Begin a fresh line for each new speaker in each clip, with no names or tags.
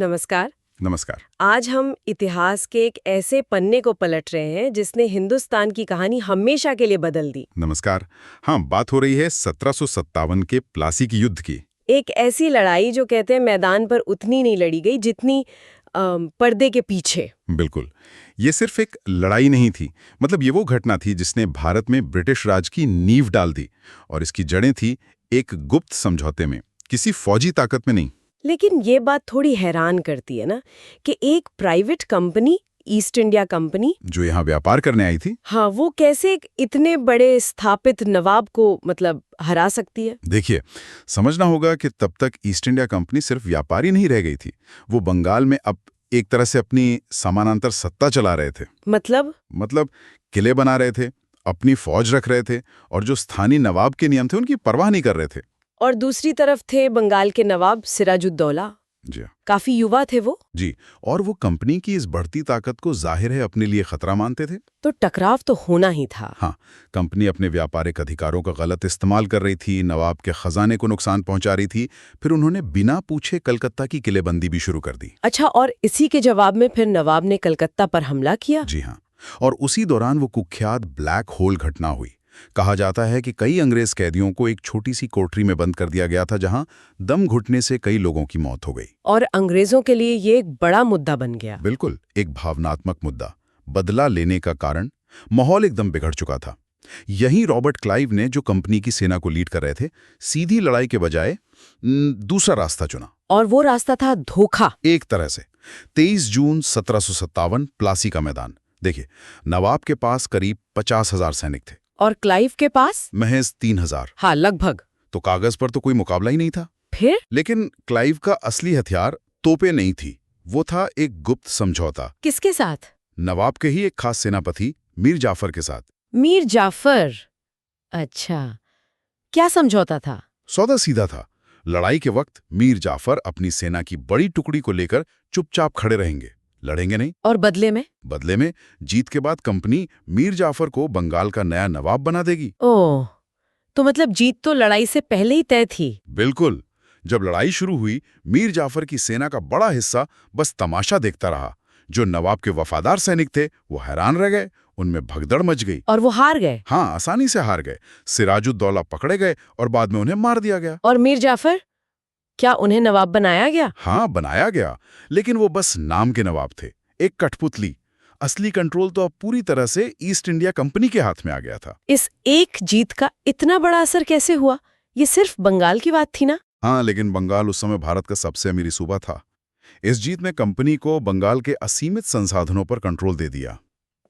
नमस्कार।
नमस्कार।
आज हम इतिहास के एक ऐसे पन्ने को पलट रहे हैं जिसने हिंदुस्तान की कहानी हमेशा के लिए बदल दी।
नमस्कार। हाँ, बात हो रही है 1757 के प्लासी की युद्ध की।
एक ऐसी लड़ाई जो कहते हैं मैदान पर उतनी नहीं लड़ी गई जितनी पर्दे के पीछे।
बिल्कुल। ये सिर्फ एक लड़ाई नहीं थी, मतलब ये वो घटना थी जिसने भारत में ब्रिटिश राज की नींव डाल दी। और इसकी जड़ें थी एक गुप्त समझौते में, किसी फौजी ताकत में नहीं।
लेकिन ये बात थोड़ी हैरान करती है ना कि एक private company, east India company,
जो यहाँ व्यापार करने आई थी,
हाँ, वो कैसे एक इतने बड़े स्थापित नवाब को हरा सकती है।
देखिए, समझना होगा कि तब तक ईस्ट इंडिया कंपनी सिर्फ व्यापारी नहीं रह गई थी। वो बंगाल में अब एक तरह से अपनी समानांतर सत्ता चला रहे थे। मतलब किले बना रहे थे, अपनी फौज रख रहे थे, और जो स्थानीय नवाब के नियम थे उनकी परवाह नहीं कर रहे थे।
और दूसरी तरफ थे बंगाल के नवाब सिराजुद्दौला।
जी
काफी युवा थे वो।
जी, और वो कंपनी की इस बढ़ती ताकत को जाहिर है अपने लिए खतरा मानते थे।
तो टकराव तो होना ही था।
हाँ, कंपनी अपने व्यापारिक अधिकारों का गलत इस्तेमाल कर रही थी, नवाब के खजाने को नुकसान पहुंचा रही थी। फिर उन्होंने बिना पूछे कलकत्ता की किलेबंदी भी शुरू कर दी।
अच्छा, और इसी के जवाब में फिर नवाब ने कलकत्ता पर हमला किया।
जी हाँ, और उसी दौरान वो कुख्यात ब्लैक होल घटना हुई। कहा जाता है कि कई अंग्रेज कैदियों को एक छोटी सी कोठरी में बंद कर दिया गया था, जहां दम घुटने से कई लोगों की मौत हो गई।
और अंग्रेजों के लिए ये एक बड़ा मुद्दा बन गया।
बिल्कुल, एक भावनात्मक मुद्दा, बदला लेने का कारण। माहौल एकदम बिगड़ चुका था। यहीं रॉबर्ट क्लाइव ने, जो कंपनी की सेना को लीड कर रहे थे, सीधी लड़ाई के बजाय दूसरा रास्ता चुना।
और वो रास्ता था धोखा।
एक तरह से 23 जून 1757, प्लासी का मैदान। देखिए, नवाब के पास करीब 50,000 सैनिक थे
और क्लाइव के पास
महज 3,000।
हाँ, लगभग।
तो कागज पर तो कोई मुकाबला ही नहीं था।
फिर
लेकिन क्लाइव का असली हथियार तोपें नहीं थी, वो था एक गुप्त समझौता।
किसके साथ?
नवाब के ही एक खास सेनापति मीर जाफर के साथ।
मीर जाफर। अच्छा, क्या समझौता था?
सौदा सीधा था। लड़ाई के वक्त मीर जाफर अपनी सेना की बड़ी टुकड़ी को लेकर चुपचाप खड़े रहेंगे, लड़ेंगे नहीं।
और बदले में
जीत के बाद कंपनी मीर जाफर को बंगाल का नया नवाब बना देगी।
ओह, तो जीत तो लड़ाई से पहले ही तय थी।
बिल्कुल। जब लड़ाई शुरू हुई, मीर जाफर की सेना का बड़ा हिस्सा बस तमाशा देखता रहा। जो नवाब के वफादार सैनिक थे वो हैरान रह गए, उनमें भगदड़ मच गई।
और वो हार गए। हाँ,
आसानी से हार गए। सिराजुद्दौला पकड़े गए और बाद में उन्हें मार दिया गया।
और मीर जाफर, क्या उन्हें नवाब बनाया गया?
हाँ, बनाया गया, लेकिन वो बस नाम के नवाब थे, एक कठपुतली। असली कंट्रोल तो अब पूरी तरह से ईस्ट इंडिया कंपनी के हाथ में आ गया था।
इस एक जीत का इतना बड़ा असर कैसे हुआ? ये सिर्फ बंगाल की बात थी ना?
हाँ, लेकिन बंगाल उस समय भारत का सबसे अमीर सूबा था। इस जीत में कंपनी को बंगाल के असीमित संसाधनों पर कंट्रोल दे दिया।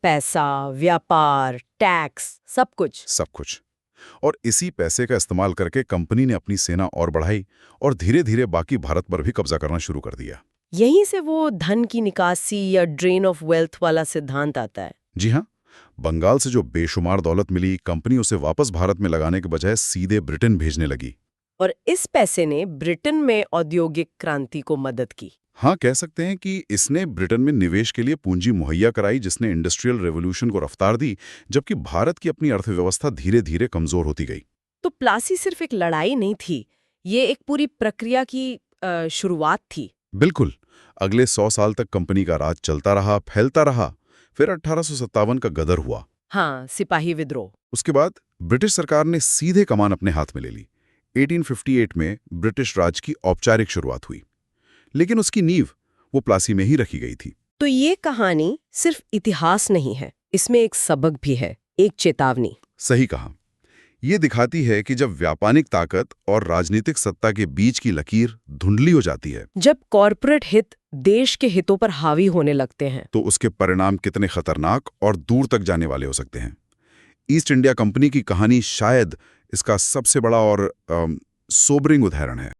पैसा, व्यापार, टैक्स, सब कुछ।
और इसी पैसे का इस्तेमाल करके कंपनी ने अपनी सेना और बढ़ाई और धीरे धीरे बाकी भारत पर भी कब्जा करना शुरू कर दिया।
यहीं से वो धन की निकासी या ड्रेन ऑफ वेल्थ वाला सिद्धांत आता है।
जी हाँ, बंगाल से जो बेशुमार दौलत मिली, कंपनी उसे वापस भारत में लगाने के बजाय सीधे ब्रिटेन भेजने लगी।
और इस पैसे ने ब्रिटेन में औद्योगिक क्रांति को मदद की।
हाँ, कह सकते हैं कि इसने ब्रिटेन में निवेश के लिए पूंजी मुहैया कराई, जिसने इंडस्ट्रियल रेवोल्यूशन को रफ्तार दी, जबकि भारत की अपनी अर्थव्यवस्था धीरे धीरे कमजोर होती गई।
तो प्लासी सिर्फ एक लड़ाई नहीं थी, ये एक पूरी प्रक्रिया की शुरुआत थी।
बिल्कुल। अगले 100 साल तक कंपनी का राज चलता रहा, फैलता रहा। फिर 1857 का गदर हुआ।
हाँ, सिपाही विद्रोह।
उसके बाद ब्रिटिश सरकार ने सीधे कमान अपने हाथ में ले ली। 1858 में ब्रिटिश राज की औपचारिक शुरुआत हुई, लेकिन उसकी नींव वो प्लासी में ही रखी गई थी।
तो ये कहानी सिर्फ इतिहास नहीं है, इसमें एक सबक भी है, एक चेतावनी।
सही कहा। ये दिखाती है कि जब व्यापारिक ताकत और राजनीतिक सत्ता के बीच की लकीर धुंधली हो जाती है,
जब कॉरपोरेट हित देश के हितों पर हावी होने लगते हैं,
तो उसके परिणाम कितने खतरनाक और दूर तक जाने वाले हो सकते हैं। ईस्ट इंडिया कंपनी की कहानी शायद इसका सबसे बड़ा और सोबरिंग उदाहरण है।